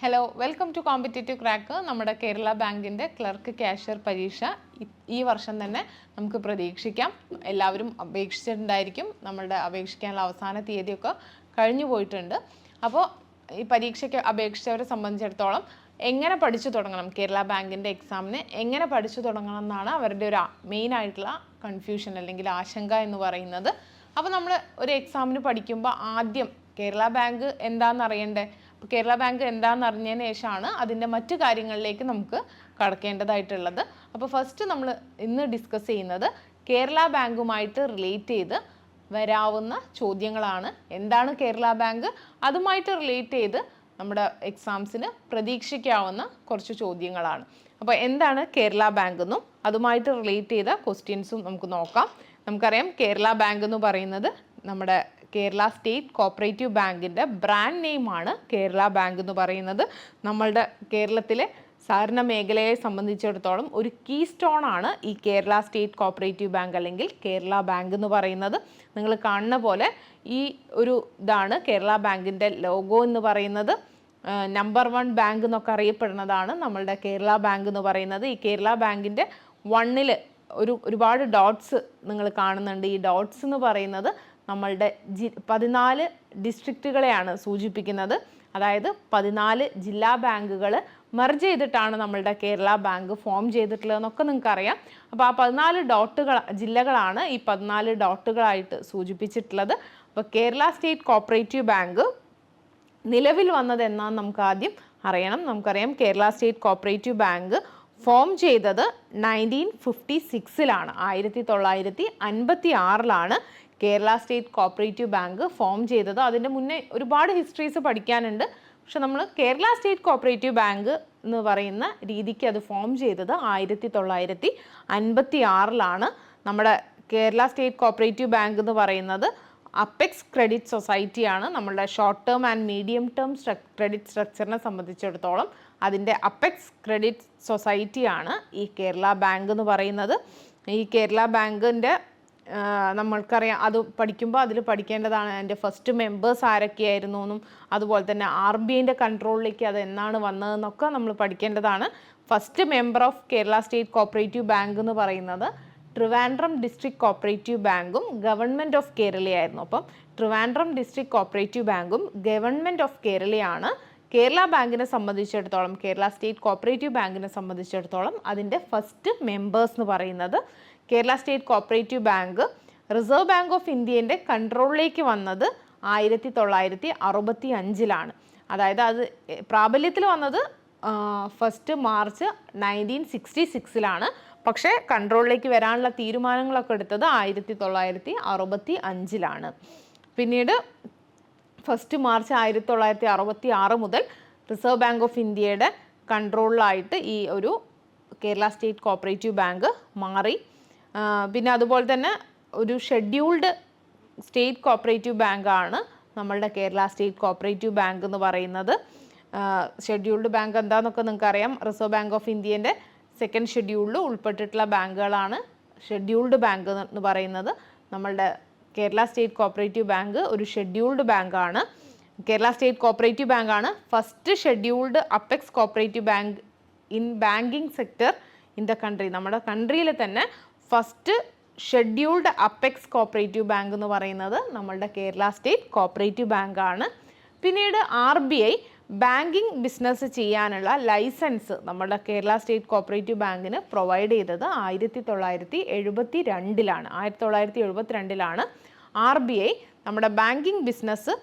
Hello, welcome to competitive crack. നമ്മുടെ കേരള ബാങ്കിൻ്റെ clerk cashier പരീക്ഷ ഈ വർഷം തന്നെ നമുക്ക് പ്രതീക്ഷിക്കാം. എല്ലാവരും അപേക്ഷിച്ചിട്ടുണ്ടായിരിക്കും. നമ്മളുടെ അപേക്ഷിക്കാനുള്ള അവസാന തീയതിയൊക്കെ കഴിഞ്ഞു പോയിട്ടുണ്ട്. അപ്പോൾ ഈ പരീക്ഷയ്ക്ക് അപേക്ഷിച്ചവരെ സംബന്ധിച്ചിടത്തോളം എങ്ങനെ പഠിച്ചു തുടങ്ങണം, കേരള ബാങ്കിൻ്റെ എക്സാമിന് എങ്ങനെ പഠിച്ചു തുടങ്ങണം എന്നാണ് അവരുടെ ഒരു മെയിൻ ആയിട്ടുള്ള കൺഫ്യൂഷൻ അല്ലെങ്കിൽ ആശങ്ക എന്ന് പറയുന്നത്. അപ്പോൾ നമ്മൾ ഒരു എക്സാമിന് പഠിക്കുമ്പോൾ ആദ്യം കേരള ബാങ്ക് എന്താണെന്ന് അറിയണ്ടേ. അപ്പോൾ കേരള ബാങ്ക് എന്താണെന്ന് അറിഞ്ഞതിന് ശേഷമാണ് അതിൻ്റെ മറ്റു കാര്യങ്ങളിലേക്ക് നമുക്ക് കടക്കേണ്ടതായിട്ടുള്ളത്. അപ്പോൾ ഫസ്റ്റ് നമ്മൾ ഇന്ന് ഡിസ്കസ് ചെയ്യുന്നത് കേരള ബാങ്കുമായിട്ട് റിലേറ്റ് ചെയ്ത് വരാവുന്ന ചോദ്യങ്ങളാണ്. എന്താണ് കേരള ബാങ്ക്, അതുമായിട്ട് റിലേറ്റ് ചെയ്ത് നമ്മുടെ എക്സാംസിന് പ്രതീക്ഷിക്കാവുന്ന കുറച്ച് ചോദ്യങ്ങളാണ്. അപ്പോൾ എന്താണ് കേരള ബാങ്ക് എന്നും അതുമായിട്ട് റിലേറ്റ് ചെയ്ത ക്വസ്റ്റ്യൻസും നമുക്ക് നോക്കാം. നമുക്കറിയാം കേരള ബാങ്ക് എന്ന് പറയുന്നത് നമ്മുടെ കേരള സ്റ്റേറ്റ് കോപ്പറേറ്റീവ് ബാങ്കിൻ്റെ ബ്രാൻഡ് നെയിമാണ് കേരള ബാങ്ക് എന്ന് പറയുന്നത്. നമ്മളുടെ കേരളത്തിലെ സഹകരണ മേഖലയെ സംബന്ധിച്ചിടത്തോളം ഒരു കീ സ്റ്റോൺ ആണ് ഈ കേരള സ്റ്റേറ്റ് കോപ്പറേറ്റീവ് ബാങ്ക് അല്ലെങ്കിൽ കേരള ബാങ്ക് എന്ന് പറയുന്നത്. നിങ്ങൾ കാണുന്ന പോലെ ഈ ഒരു ഇതാണ് കേരള ബാങ്കിൻ്റെ ലോഗോ എന്ന് പറയുന്നത്. നമ്പർ 1 ബാങ്ക് എന്നൊക്കെ അറിയപ്പെടുന്നതാണ് നമ്മളുടെ കേരള ബാങ്ക് എന്ന് പറയുന്നത്. ഈ കേരള ബാങ്കിൻ്റെ 1ൽ ഒരുപാട് ഡോട്ട്സ് നിങ്ങൾ കാണുന്നുണ്ട്. ഈ ഡോട്ട്സ് എന്ന് പറയുന്നത് നമ്മളുടെ 14 ഡിസ്ട്രിക്റ്റുകളെയാണ് സൂചിപ്പിക്കുന്നത്. അതായത് 14 ജില്ലാ ബാങ്കുകൾ മെർജ് ചെയ്തിട്ടാണ് നമ്മളുടെ കേരള ബാങ്ക് ഫോം ചെയ്തിട്ടുള്ളതെന്നൊക്കെ നിങ്ങൾക്കറിയാം. അപ്പോൾ ആ 14 ജില്ലകളാണ് ഈ 14 ഡോട്ടുകളായിട്ട് സൂചിപ്പിച്ചിട്ടുള്ളത്. അപ്പോൾ കേരള സ്റ്റേറ്റ് കോപ്പറേറ്റീവ് ബാങ്ക് നിലവിൽ വന്നത് എന്നാന്ന് നമുക്ക് ആദ്യം അറിയണം. നമുക്കറിയാം Kerala state cooperative bank form ചെയ്തത് 1956ലാണ്. 1956ലാണ് Kerala state cooperative bank form ചെയ്തത്. അതിൻ്റെ മുന്നേ ഒരുപാട് ഹിസ്റ്ററീസ് പഠിക്കാനുണ്ട്. പക്ഷെ നമ്മൾ കേരള സ്റ്റേറ്റ് കോപ്പറേറ്റീവ് ബാങ്ക് എന്ന് പറയുന്ന രീതിക്ക് അത് ഫോം ചെയ്തത് 1956ലാണ്. നമ്മുടെ കേരള സ്റ്റേറ്റ് കോപ്പറേറ്റീവ് ബാങ്ക് എന്ന് പറയുന്നത് അപ്പെക്സ് ക്രെഡിറ്റ് സൊസൈറ്റിയാണ്. നമ്മളുടെ short term and medium term credit സ്ട്രക്ചറിനെ സംബന്ധിച്ചിടത്തോളം അതിൻ്റെ അപ്പെക്സ് ക്രെഡിറ്റ് സൊസൈറ്റിയാണ് ഈ കേരള ബാങ്ക് എന്ന് പറയുന്നത്. ഈ കേരള ബാങ്കിൻ്റെ നമ്മൾക്കറിയാം, അത് പഠിക്കുമ്പോൾ അതിൽ പഠിക്കേണ്ടതാണ് അതിൻ്റെ ഫസ്റ്റ് മെമ്പേഴ്സ് ആരൊക്കെയായിരുന്നു എന്നും അതുപോലെ തന്നെ RBIൻ്റെ കൺട്രോളിലേക്ക് അത് എന്നാണ് വന്നതെന്നൊക്കെ നമ്മൾ പഠിക്കേണ്ടതാണ്. First member of Kerala state cooperative bank എന്ന് പറയുന്നത് ട്രിവാൻഡ്രം ഡിസ്ട്രിക്ട് കോപ്പറേറ്റീവ് ബാങ്കും ഗവൺമെൻറ് ഓഫ് കേരളയായിരുന്നു. അപ്പം ട്രിവാൻഡ്രം ഡിസ്ട്രിക്ട് കോപ്പറേറ്റീവ് ബാങ്കും ഗവൺമെൻറ് ഓഫ് കേരളയാണ് കേരള ബാങ്കിനെ സംബന്ധിച്ചിടത്തോളം, കേരള സ്റ്റേറ്റ് കോപ്പറേറ്റീവ് ബാങ്കിനെ സംബന്ധിച്ചിടത്തോളം അതിൻ്റെ ഫസ്റ്റ് മെമ്പേഴ്സ് എന്ന് പറയുന്നത്. Kerala state cooperative bank Reserve Bank of ഇന്ത്യൻ്റെ കൺട്രോളിലേക്ക് വന്നത് 1965ലാണ്. അതായത് അത് പ്രാബല്യത്തിൽ വന്നത് 1 മാർച്ച് 1966ലാണ്. പക്ഷേ കൺട്രോളിലേക്ക് വരാനുള്ള തീരുമാനങ്ങളൊക്കെ എടുത്തത് 1965ലാണ്. പിന്നീട് 1 മാർച്ച് 1966 മുതൽ റിസർവ് ബാങ്ക് ഓഫ് ഇന്ത്യയുടെ കൺട്രോളിലായിട്ട് ഈ ഒരു കേരള സ്റ്റേറ്റ് കോപ്പറേറ്റീവ് ബാങ്ക് മാറി. പിന്നെ അതുപോലെ തന്നെ ഒരു ഷെഡ്യൂൾഡ് സ്റ്റേറ്റ് കോപ്പറേറ്റീവ് ബാങ്കാണ് നമ്മളുടെ കേരള സ്റ്റേറ്റ് കോപ്പറേറ്റീവ് ബാങ്ക് എന്ന് പറയുന്നത്. ഷെഡ്യൂൾഡ് ബാങ്ക് എന്താണെന്നൊക്കെ നിങ്ങൾക്കറിയാം. റിസർവ് ബാങ്ക് ഓഫ് ഇന്ത്യൻ്റെ 2nd ഷെഡ്യൂളിൽ ഉൾപ്പെട്ടിട്ടുള്ള ബാങ്കുകളാണ് ഷെഡ്യൂൾഡ് ബാങ്ക് എന്ന് പറയുന്നത്. നമ്മളുടെ കേരള സ്റ്റേറ്റ് കോപ്പറേറ്റീവ് ബാങ്ക് ഒരു ഷെഡ്യൂൾഡ് ബാങ്കാണ്. കേരള സ്റ്റേറ്റ് കോപ്പറേറ്റീവ് ബാങ്കാണ് first scheduled apex cooperative bank in banking sector in the country. നമ്മുടെ കൺട്രിയിൽ തന്നെ first scheduled apex cooperative bank എന്ന് പറയുന്നത് നമ്മളുടെ കേരള സ്റ്റേറ്റ് കോപ്പറേറ്റീവ് ബാങ്കാണ്. പിന്നീട് RBI ബാങ്കിങ് ബിസിനസ് ചെയ്യാനുള്ള ലൈസൻസ് നമ്മുടെ കേരള സ്റ്റേറ്റ് കോപ്പറേറ്റീവ് ബാങ്കിന് പ്രൊവൈഡ് ചെയ്തത് 1972ലാണ്. 1972ലാണ് RBI നമ്മുടെ ബാങ്കിങ് ബിസിനസ്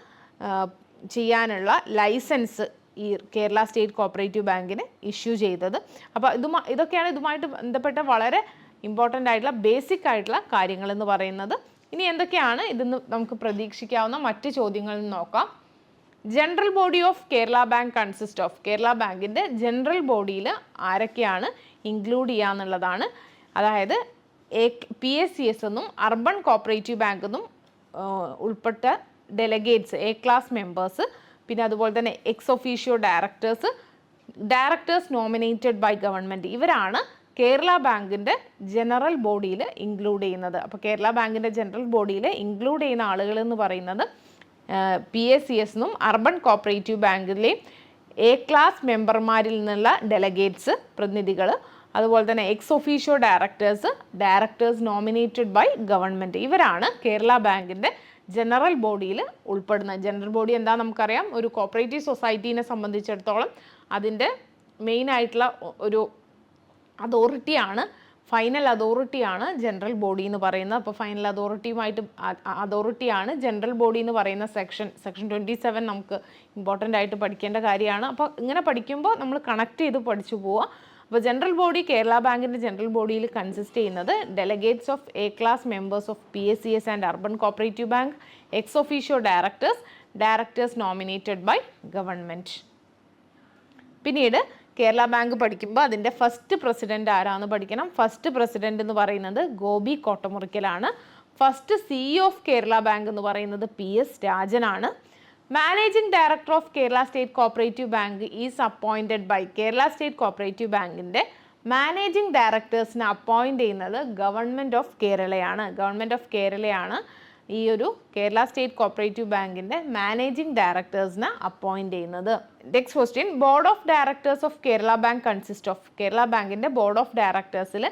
ചെയ്യാനുള്ള ലൈസൻസ് ഈ കേരള സ്റ്റേറ്റ് കോപ്പറേറ്റീവ് ബാങ്കിന് ഇഷ്യൂ ചെയ്തത്. അപ്പോൾ ഇതൊക്കെയാണ് ഇതുമായിട്ട് ബന്ധപ്പെട്ട വളരെ ഇമ്പോർട്ടൻ്റ് ആയിട്ടുള്ള ബേസിക് ആയിട്ടുള്ള കാര്യങ്ങൾ എന്ന് പറയുന്നത്. ഇനി എന്തൊക്കെയാണ് ഇതെന്ന് നമുക്ക് പ്രതീക്ഷിക്കാവുന്ന മറ്റ് ചോദ്യങ്ങളിൽ നിന്ന് നോക്കാം. General body of Kerala bank consist of. Kerala ബാങ്കിൻ്റെ ജനറൽ ബോഡിയിൽ ആരൊക്കെയാണ് ഇൻക്ലൂഡ് ചെയ്യുക എന്നുള്ളതാണ്. അതായത് PSCS എന്നും അർബൻ കോപ്പറേറ്റീവ് ബാങ്ക് എന്നും ഉൾപ്പെട്ട ഡെലഗേറ്റ്സ്, A ക്ലാസ് മെമ്പേഴ്സ്, പിന്നെ അതുപോലെ തന്നെ ex officio directors nominated by government, ഇവരാണ് കേരള ബാങ്കിൻ്റെ ജനറൽ ബോഡിയിൽ ഇൻക്ലൂഡ് ചെയ്യുന്നത്. അപ്പോൾ കേരള ബാങ്കിൻ്റെ ജനറൽ ബോഡിയിൽ ഇൻക്ലൂഡ് ചെയ്യുന്ന ആളുകൾ എന്ന് പറയുന്നത് PSCS എന്നും അർബൻ കോപ്പറേറ്റീവ് ബാങ്കിലെയും എ ക്ലാസ് മെമ്പർമാരിൽ നിന്നുള്ള ഡെലഗേറ്റ്സ് പ്രതിനിധികൾ, അതുപോലെ തന്നെ ex officio directors nominated by government. ഇവരാണ് കേരള ബാങ്കിൻ്റെ ജനറൽ ബോഡിയിൽ ഉൾപ്പെടുന്നത്. ജനറൽ ബോഡി എന്താ നമുക്കറിയാം, ഒരു കോപ്പറേറ്റീവ് സൊസൈറ്റീനെ സംബന്ധിച്ചിടത്തോളം അതിൻ്റെ മെയിൻ ആയിട്ടുള്ള ഒരു ഫൈനൽ അതോറിറ്റിയാണ് ജനറൽ ബോഡി എന്ന് പറയുന്നത്. അപ്പോൾ ഫൈനൽ അതോറിറ്റിയാണ് ജനറൽ ബോഡി എന്ന് പറയുന്ന സെക്ഷൻ 27 നമുക്ക് ഇമ്പോർട്ടൻ്റ് ആയിട്ട് പഠിക്കേണ്ട കാര്യമാണ്. അപ്പോൾ ഇങ്ങനെ പഠിക്കുമ്പോൾ നമ്മൾ കണക്ട് ചെയ്ത് പഠിച്ചു പോവുക. അപ്പോൾ ജനറൽ ബോഡി, കേരള ബാങ്കിൻ്റെ ജനറൽ ബോഡിയിൽ കൺസിസ്റ്റ് ചെയ്യുന്നത് delegates of A class members of PSCS and urban cooperative bank, ex officio directors nominated by government. പിന്നീട് കേരള ബാങ്ക് പഠിക്കുമ്പോൾ അതിൻ്റെ ഫസ്റ്റ് പ്രസിഡന്റ് ആരാന്ന് പഠിക്കണം. ഫസ്റ്റ് പ്രസിഡന്റ് എന്ന് പറയുന്നത് ഗോപി കോട്ടമുറിക്കലാണ്. First CEO of Kerala bank എന്ന് പറയുന്നത് PS രാജനാണ്. Managing director of Kerala state cooperative bank is appointed by Kerala state cooperative ബാങ്കിൻ്റെ മാനേജിംഗ് ഡയറക്ടേഴ്സിനെ അപ്പോയിൻറ്റ് ചെയ്യുന്നത് ഗവൺമെൻറ് ഓഫ് കേരളയാണ്. ഈ ഒരു കേരള സ്റ്റേറ്റ് കോപ്പറേറ്റീവ് ബാങ്കിൻ്റെ മാനേജിംഗ് ഡയറക്ടേഴ്സിനെ അപ്പോയിൻറ്റ് ചെയ്യുന്നത്. Next question, board of directors of Kerala bank consist of. Kerala ബാങ്കിൻ്റെ ബോർഡ് ഓഫ് ഡയറക്ടേഴ്സിൽ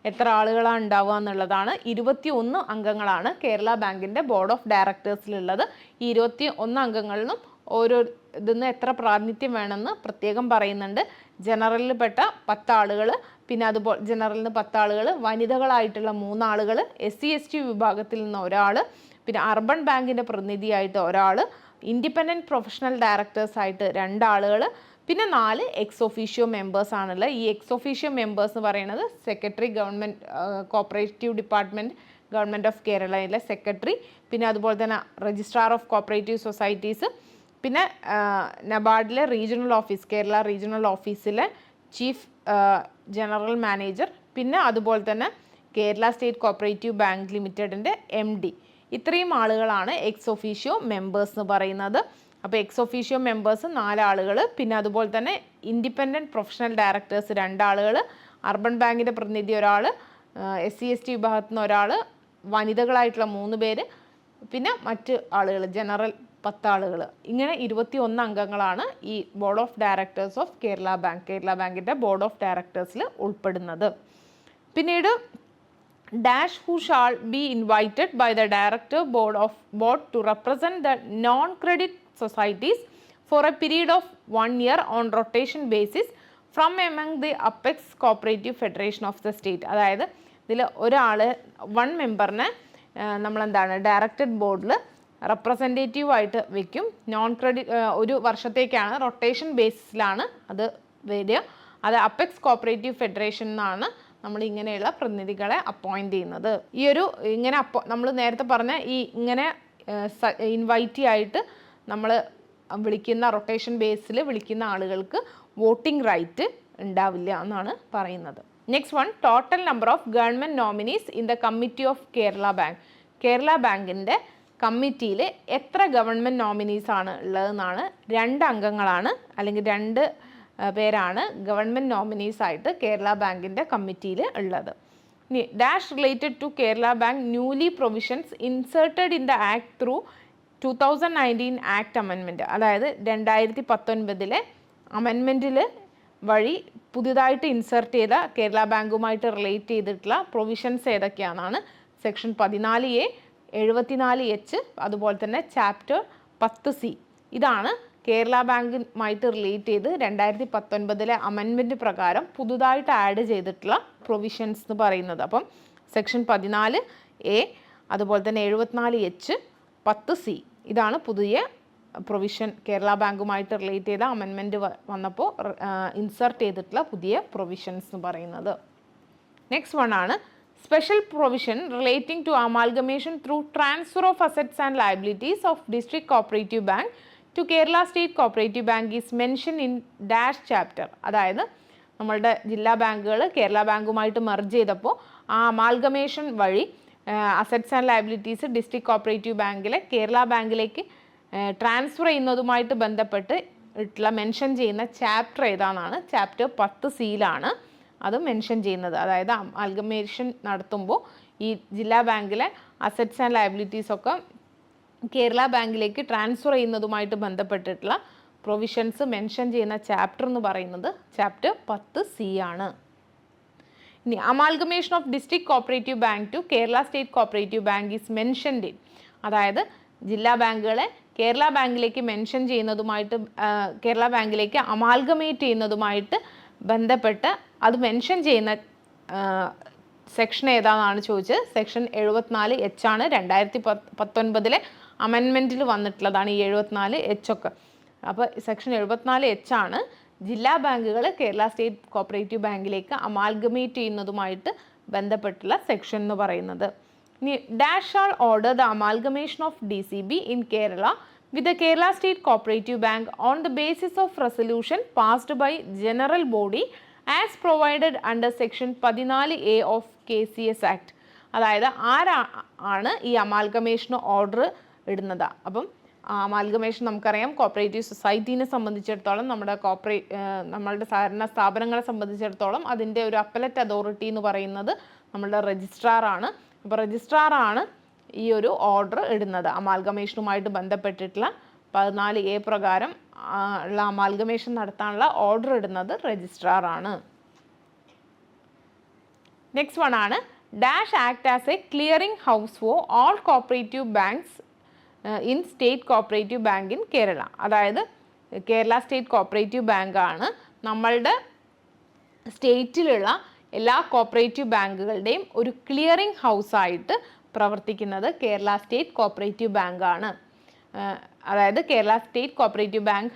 എത്ര ആളുകളാണ് ഉണ്ടാവുക എന്നുള്ളതാണ്. 21 അംഗങ്ങളാണ് കേരള ബാങ്കിൻ്റെ ബോർഡ് ഓഫ് ഡയറക്ടേഴ്സിലുള്ളത്. ഈ 21 അംഗങ്ങളിലും ഓരോ ഇതിന്ന് എത്ര പ്രാതിനിധ്യം വേണമെന്ന് പ്രത്യേകം പറയുന്നുണ്ട്. ജനറലിൽ പെട്ട 10 ആളുകൾ, പിന്നെ അതുപോലെ ജനറലിൽ നിന്ന് 10 ആളുകൾ, വനിതകളായിട്ടുള്ള 3 ആളുകൾ, SC/ST വിഭാഗത്തിൽ നിന്ന് ഒരാൾ, പിന്നെ അർബൻ ബാങ്കിൻ്റെ പ്രതിനിധിയായിട്ട് ഒരാൾ, ഇൻഡിപെൻഡൻറ്റ് പ്രൊഫഷണൽ ഡയറക്ടേഴ്സായിട്ട് 2 ആളുകൾ, പിന്നെ 4 എക്സ് ഒഫീഷ്യോ മെമ്പേഴ്സ് ആണുള്ളത്. ഈ എക്സ് ഒഫീഷ്യോ മെമ്പേഴ്സ് എന്ന് പറയുന്നത് secretary, government cooperative department government of കേരളയിലെ സെക്രട്ടറി, പിന്നെ അതുപോലെ തന്നെ രജിസ്ട്രാർ ഓഫ് കോപ്പറേറ്റീവ് സൊസൈറ്റീസ്, പിന്നെ നബാർഡിലെ കേരള റീജിയണൽ ഓഫീസിലെ ചീഫ് ജനറൽ മാനേജർ, പിന്നെ അതുപോലെ തന്നെ കേരള സ്റ്റേറ്റ് കോപ്പറേറ്റീവ് ബാങ്ക് ലിമിറ്റഡിൻ്റെ MD. ഇത്രയും ആളുകളാണ് എക്സ് ഒഫീഷ്യോ മെമ്പേഴ്സ് എന്ന് പറയുന്നത്. അപ്പോൾ എക്സ് ഒഫീഷ്യോ മെമ്പേഴ്സ് 4 ആളുകൾ, പിന്നെ അതുപോലെ തന്നെ ഇൻഡിപെൻഡൻറ്റ് പ്രൊഫഷണൽ ഡയറക്ടേഴ്സ് 2 ആളുകൾ, അർബൻ ബാങ്കിൻ്റെ പ്രതിനിധി ഒരാൾ, SC/ST വിഭാഗത്തിൽ നിന്ന് ഒരാൾ, വനിതകളായിട്ടുള്ള 3 പേര്, പിന്നെ മറ്റ് ആളുകൾ ജനറൽ 10 ആളുകൾ. ഇങ്ങനെ 21 അംഗങ്ങളാണ് ഈ board of directors of Kerala ബാങ്കിൻ്റെ ബോർഡ് ഓഫ് ഡയറക്ടേഴ്സിൽ ഉൾപ്പെടുന്നത്. പിന്നീട് dash who shall be invited by the director board to represent the non credit societies for a period of 1 year on rotation basis from among the apex cooperative federation of the state. അതായത് ഇതിൽ ഒരാൾ 1 മെമ്പറിനെ നമ്മളെന്താണ് director ബോർഡിൽ റെപ്രസെൻറ്റേറ്റീവായിട്ട് വെക്കും. Non credit 1 വർഷത്തേക്കാണ്, rotation ബേസിസിലാണ് അത് വരിക. അത് അപ്പെക്സ് കോപ്പറേറ്റീവ് ഫെഡറേഷൻ എന്നാണ് നമ്മൾ ഇങ്ങനെയുള്ള പ്രതിനിധികളെ അപ്പോയിൻറ്റ് ചെയ്യുന്നത്. ഈ ഒരു ഇങ്ങനെ നമ്മൾ നേരത്തെ പറഞ്ഞ ഇങ്ങനെ ഇൻവൈറ്റി ആയിട്ട് നമ്മൾ വിളിക്കുന്ന റൊട്ടേഷൻ ബേസിൽ വിളിക്കുന്ന ആളുകൾക്ക് വോട്ടിംഗ് റൈറ്റ് ഉണ്ടാവില്ല എന്നാണ് പറയുന്നത്. Next one, total number of government nominees in the committee of Kerala bank. Kerala ബാങ്കിൻ്റെ കമ്മിറ്റിയിൽ എത്ര ഗവൺമെൻറ് നോമിനീസ് ആണ് ഉള്ളതെന്നാണ്. 2 അംഗങ്ങളാണ്, അല്ലെങ്കിൽ 2 പേരാണ് ഗവൺമെൻറ് നോമിനീസ് ആയിട്ട് കേരള ബാങ്കിൻ്റെ കമ്മിറ്റിയിൽ ഉള്ളത്. ഇനി dash related to Kerala bank newly provisions inserted in the act through 2019 act amendment. അതായത് 2019 അമെൻമെൻറ്റിൽ വഴി പുതിയതായിട്ട് ഇൻസേർട്ട് ചെയ്ത കേരള ബാങ്കുമായിട്ട് റിലേറ്റ് ചെയ്തിട്ടുള്ള പ്രൊവിഷൻസ് ഏതൊക്കെയാണെന്നാണ്. സെക്ഷൻ 14A, 74H, അതുപോലെ തന്നെ ചാപ്റ്റർ 10C. ഇതാണ് കേരള ബാങ്കുമായിട്ട് റിലേറ്റ് ചെയ്ത് 2019 അമെൻമെൻറ്റ് പ്രകാരം പുതുതായിട്ട് ആഡ് ചെയ്തിട്ടുള്ള പ്രൊവിഷൻസ് എന്ന് പറയുന്നത്. അപ്പം സെക്ഷൻ 14A, അതുപോലെ തന്നെ 74H, 10C ഇതാണ് പുതിയ പ്രൊവിഷൻ. കേരള ബാങ്കുമായിട്ട് റിലേറ്റ് ചെയ്ത അമെൻമെൻറ്റ് വന്നപ്പോൾ ഇൻസർട്ട് ചെയ്തിട്ടുള്ള പുതിയ പ്രൊവിഷൻസ് എന്ന് പറയുന്നത്. നെക്സ്റ്റ് വൺ ആണ് special provision relating to amalgamation through transfer of assets and liabilities of district cooperative bank to Kerala state cooperative bank is mention in dash chapter. അതായത് നമ്മളുടെ ജില്ലാ ബാങ്കുകൾ കേരള ബാങ്കുമായിട്ട് മെർജ് ചെയ്തപ്പോൾ ആ അമാൽഗമേഷൻ വഴി assets and liabilities district cooperative ബാങ്കിലെ കേരള ബാങ്കിലേക്ക് transfer ചെയ്യുന്നതുമായിട്ട് ബന്ധപ്പെട്ട് ഉള്ള മെൻഷൻ ചെയ്യുന്ന ചാപ്റ്റർ ഏതാണെന്നാണ്. ചാപ്റ്റർ 10C അത് മെൻഷൻ ചെയ്യുന്നത്. അതായത് അമാൽഗമേഷൻ നടത്തുമ്പോൾ ഈ ജില്ലാ ബാങ്കിലെ അസറ്റ്സ് ആൻഡ് ലയബിലിറ്റീസ് ഒക്കെ കേരള ബാങ്കിലേക്ക് ട്രാൻസ്ഫർ ചെയ്യുന്നതുമായിട്ട് ബന്ധപ്പെട്ടിട്ടുള്ള പ്രൊവിഷൻസ് മെൻഷൻ ചെയ്യുന്ന ചാപ്റ്റർ എന്ന് പറയുന്നത് ചാപ്റ്റർ 10C ആണ്. ഇനി amalgamation of district cooperative bank to Kerala state cooperative bank is mentioned in, അതായത് ജില്ലാ ബാങ്കുകളെ കേരള ബാങ്കിലേക്ക് മെൻഷൻ ചെയ്യുന്നതുമായിട്ട് കേരള ബാങ്കിലേക്ക് അമാൽഗമേറ്റ് ചെയ്യുന്നതുമായിട്ട് ബന്ധപ്പെട്ട് അത് മെൻഷൻ ചെയ്യുന്ന സെക്ഷൻ ഏതാണെന്നാണ് ചോദിച്ചത്. സെക്ഷൻ 74H ആണ്. 2019 അമെൻമെൻറ്റിൽ വന്നിട്ടുള്ളതാണ് ഈ 74H ഒക്കെ. അപ്പോൾ സെക്ഷൻ 74H ആണ് ജില്ലാ ബാങ്കുകൾ കേരള സ്റ്റേറ്റ് കോപ്പറേറ്റീവ് ബാങ്കിലേക്ക് അമാൽഗമേറ്റ് ചെയ്യുന്നതുമായിട്ട് ബന്ധപ്പെട്ടുള്ള സെക്ഷൻ എന്ന് പറയുന്നത്. ഇനി dash shall order the amalgamation of DCB in Kerala with the Kerala state cooperative bank on the basis of resolution passed by general body as provided under section 14A of KCS act. അതായത് ആരാണ് ഈ അമാൽഗമേഷന് order ഇടുന്നത്? അപ്പം amalgamation നമുക്കറിയാം cooperative സൊസൈറ്റീനെ സംബന്ധിച്ചിടത്തോളം നമ്മളുടെ സഹകരണ സ്ഥാപനങ്ങളെ സംബന്ധിച്ചിടത്തോളം അതിൻ്റെ ഒരു അപ്പലറ്റ് അതോറിറ്റി എന്ന് പറയുന്നത് നമ്മളുടെ രജിസ്ട്രാറാണ്. അപ്പോൾ രജിസ്ട്രാറാണ് ഈ ഒരു ഓർഡർ ഇടുന്നത്. അമാൽഗമേഷനുമായിട്ട് ബന്ധപ്പെട്ടിട്ടുള്ള 14A പ്രകാരം ഉള്ള അമാൽഗമേഷൻ നടത്താനുള്ള ഓർഡർ ഇടുന്നത് രജിസ്ട്രാറാണ്. നെക്സ്റ്റ് വൺ ആണ് dash act as A clearing house for all cooperative banks in state cooperative bank in Kerala. അതായത് കേരള സ്റ്റേറ്റ് കോപ്പറേറ്റീവ് ബാങ്കാണ് നമ്മളുടെ സ്റ്റേറ്റിലുള്ള എല്ലാ കോപ്പറേറ്റീവ് ബാങ്കുകളുടെയും ഒരു ക്ലിയറിംഗ് ഹൗസായിട്ട് പ്രവർത്തിക്കുന്നത് കേരള സ്റ്റേറ്റ് കോപ്പറേറ്റീവ് ബാങ്കാണ്. അതായത് Kerala state cooperative bank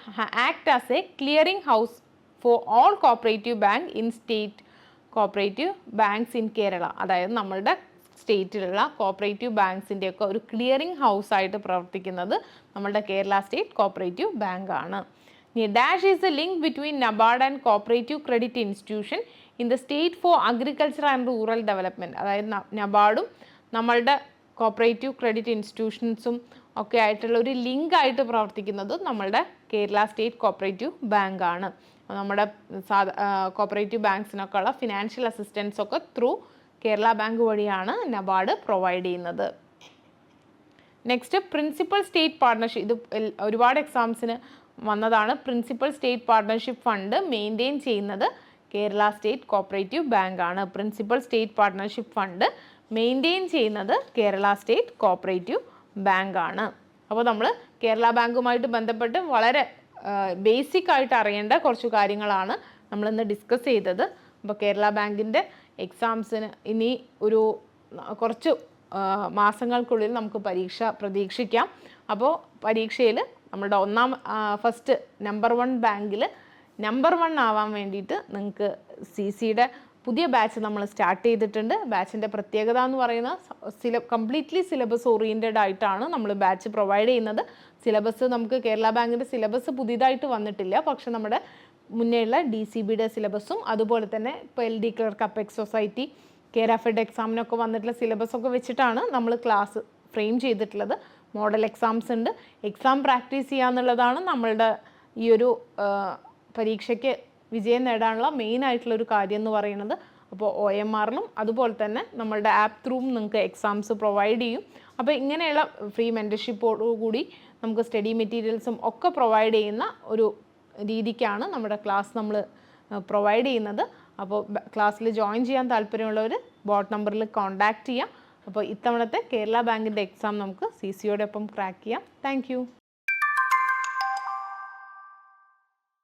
act as A clearing house for all cooperative bank in state cooperative banks in Kerala. അതായത് നമ്മളുടെ സ്റ്റേറ്റിലുള്ള കോപ്പറേറ്റീവ് ബാങ്ക്സിൻ്റെയൊക്കെ ഒരു ക്ലിയറിംഗ് ഹൗസായിട്ട് പ്രവർത്തിക്കുന്നത് നമ്മളുടെ കേരള സ്റ്റേറ്റ് കോപ്പറേറ്റീവ് ബാങ്കാണ്. ഇനി dash is A link between NABARD and cooperative credit institution in the state four agriculture and rural development. അതായത് നബാർഡും നമ്മളുടെ cooperative credit ഇൻസ്റ്റിറ്റ്യൂഷൻസും ഒക്കെ ആയിട്ടുള്ള ഒരു ലിങ്ക് ആയിട്ട് പ്രവർത്തിക്കുന്നത് നമ്മളുടെ കേരള സ്റ്റേറ്റ് കോപ്പറേറ്റീവ് ബാങ്കാണ്. നമ്മുടെ കോപ്പറേറ്റീവ് ബാങ്ക്സിനൊക്കെ ഉള്ള ഫിനാൻഷ്യൽ അസിസ്റ്റൻസ് ഒക്കെ ത്രൂ കേരള ബാങ്ക് വഴിയാണ് നബാർഡ് പ്രൊവൈഡ് ചെയ്യുന്നത്. Next principal state partnership. ഇത് ഒരുപാട് എക്സാംസിന് വന്നതാണ്. Principal state partnership fund maintain ചെയ്യുന്നത് കേരള സ്റ്റേറ്റ് കോപ്പറേറ്റീവ് ബാങ്കാണ്. Principal state partnership fund maintain ചെയ്യുന്നത് കേരള സ്റ്റേറ്റ് കോപ്പറേറ്റീവ് ബാങ്കാണ്. അപ്പോൾ നമ്മൾ കേരള ബാങ്കുമായിട്ട് ബന്ധപ്പെട്ട് വളരെ ബേസിക് ആയിട്ട് അറിയേണ്ട കുറച്ച് കാര്യങ്ങളാണ് നമ്മളിന്ന് ഡിസ്കസ് ചെയ്തത്. അപ്പോൾ കേരള ബാങ്കിൻ്റെ എക്സാംസിന് ഇനി ഒരു കുറച്ച് മാസങ്ങൾക്കുള്ളിൽ നമുക്ക് പരീക്ഷ പ്രതീക്ഷിക്കാം. അപ്പോൾ പരീക്ഷയിൽ നമ്മുടെ ഫസ്റ്റ് നമ്പർ 1 ബാങ്കിൽ നമ്പർ 1 ആവാൻ വേണ്ടിയിട്ട് നിങ്ങൾക്ക് CCയുടെ പുതിയ ബാച്ച് നമ്മൾ സ്റ്റാർട്ട് ചെയ്തിട്ടുണ്ട്. ബാച്ചിൻ്റെ പ്രത്യേകത എന്ന് പറയുന്നത് കംപ്ലീറ്റ്ലി സിലബസ് ഓറിയൻറ്റഡ് ആയിട്ടാണ് നമ്മൾ ബാച്ച് പ്രൊവൈഡ് ചെയ്യുന്നത്. സിലബസ് നമുക്ക് കേരള ബാങ്കിൻ്റെ സിലബസ് പുതിയതായിട്ട് വന്നിട്ടില്ല. പക്ഷെ നമ്മുടെ മുന്നേയുള്ള DCBയുടെ സിലബസും അതുപോലെ തന്നെ ഇപ്പോൾ LD clerk, apex society, Kerafed എക്സാമിനൊക്കെ വന്നിട്ടുള്ള സിലബസൊക്കെ വെച്ചിട്ടാണ് നമ്മൾ ക്ലാസ് ഫ്രെയിം ചെയ്തിട്ടുള്ളത്. മോഡൽ എക്സാംസ് ഉണ്ട്. എക്സാം പ്രാക്ടീസ് ചെയ്യാന്നുള്ളതാണ് നമ്മളുടെ ഈ ഒരു പരീക്ഷയ്ക്ക് വിജയം നേടാനുള്ള മെയിൻ ആയിട്ടുള്ളൊരു കാര്യം എന്ന് പറയുന്നത്. അപ്പോൾ OMRലും അതുപോലെ തന്നെ നമ്മളുടെ ആപ്പ് ത്രൂവും നിങ്ങൾക്ക് എക്സാംസ് പ്രൊവൈഡ് ചെയ്യും. അപ്പോൾ ഇങ്ങനെയുള്ള ഫ്രീ മെൻറ്റർഷിപ്പോടുകൂടി നമുക്ക് സ്റ്റഡി മെറ്റീരിയൽസും ഒക്കെ പ്രൊവൈഡ് ചെയ്യുന്ന ഒരു രീതിക്കാണ് നമ്മുടെ ക്ലാസ് നമ്മൾ പ്രൊവൈഡ് ചെയ്യുന്നത്. അപ്പോൾ ക്ലാസ്സിൽ ജോയിൻ ചെയ്യാൻ താല്പര്യമുള്ളവർ ബോട്ട് നമ്പറിൽ കോൺടാക്റ്റ് ചെയ്യാം. അപ്പോൾ ഇത്തവണത്തെ കേരള ബാങ്കിൻ്റെ എക്സാം നമുക്ക് CCയോടൊപ്പം ക്രാക്ക് ചെയ്യാം. താങ്ക്